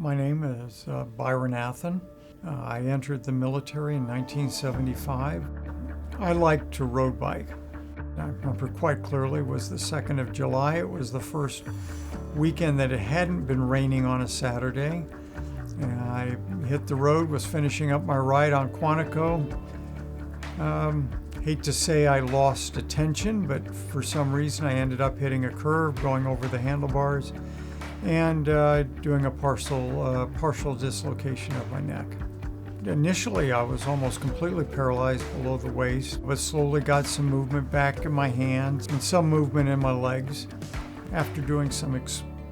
My name is Byron Athen. I entered the military in 1975. I like to road bike. I remember quite clearly it was the 2nd of July. It was the first weekend that it hadn't been raining on a Saturday. And I hit the road, was finishing up my ride on Quantico. Hate to say I lost attention, but for some reason I ended up hitting a curve, going over the handlebars, and doing a partial dislocation of my neck. Initially, I was almost completely paralyzed below the waist, but slowly got some movement back in my hands and some movement in my legs. After doing some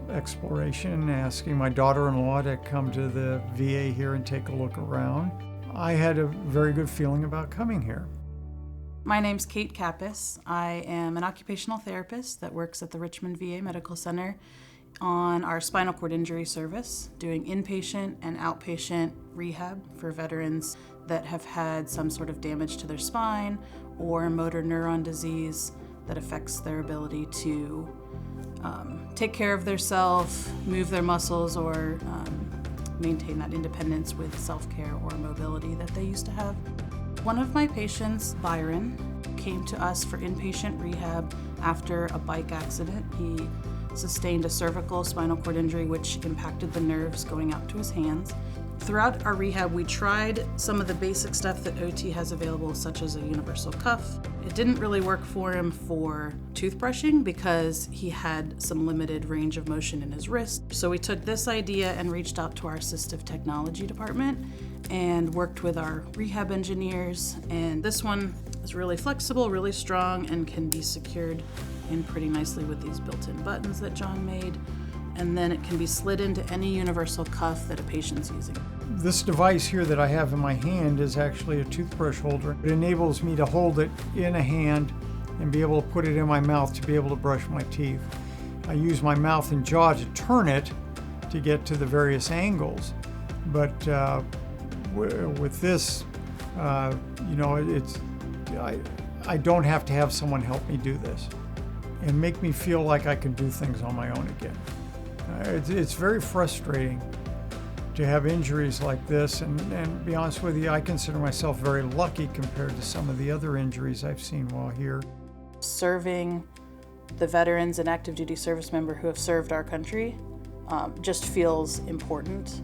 exploration, asking my daughter-in-law to come to the VA here and take a look around, I had a very good feeling about coming here. My name's Kate Kappas. I am an occupational therapist that works at the Richmond VA Medical Center on our spinal cord injury service, doing inpatient and outpatient rehab for veterans that have had some sort of damage to their spine or motor neuron disease that affects their ability to take care of themselves, move their muscles, or maintain that independence with self-care or mobility that they used to have. One of my patients, Byron, came to us for inpatient rehab after a bike accident. He sustained a cervical spinal cord injury which impacted the nerves going out to his hands. Throughout our rehab, we tried some of the basic stuff that OT has available, such as a universal cuff. It didn't really work for him for toothbrushing because he had some limited range of motion in his wrist. So we took this idea and reached out to our assistive technology department and worked with our rehab engineers. And this one is really flexible, really strong, and can be secured in pretty nicely with these built-in buttons that John made. And then it can be slid into any universal cuff that a patient's using. This device here that I have in my hand is actually a toothbrush holder. It enables me to hold it in a hand and be able to put it in my mouth to be able to brush my teeth. I use my mouth and jaw to turn it to get to the various angles. But with this, I don't have to have someone help me do this and make me feel like I can do things on my own again. It's very frustrating to have injuries like this, and to be honest with you, I consider myself very lucky compared to some of the other injuries I've seen while here. Serving the veterans and active duty service member who have served our country just feels important.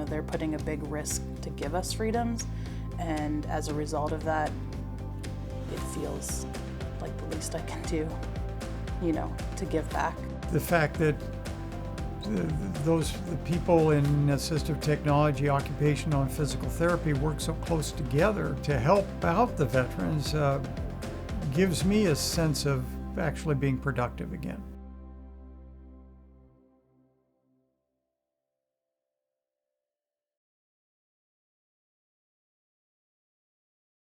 They're putting a big risk to give us freedoms, and as a result of that, it feels like the least I can do, to give back. The fact that the people in assistive technology, occupational and physical therapy work so close together to help out the veterans gives me a sense of actually being productive again.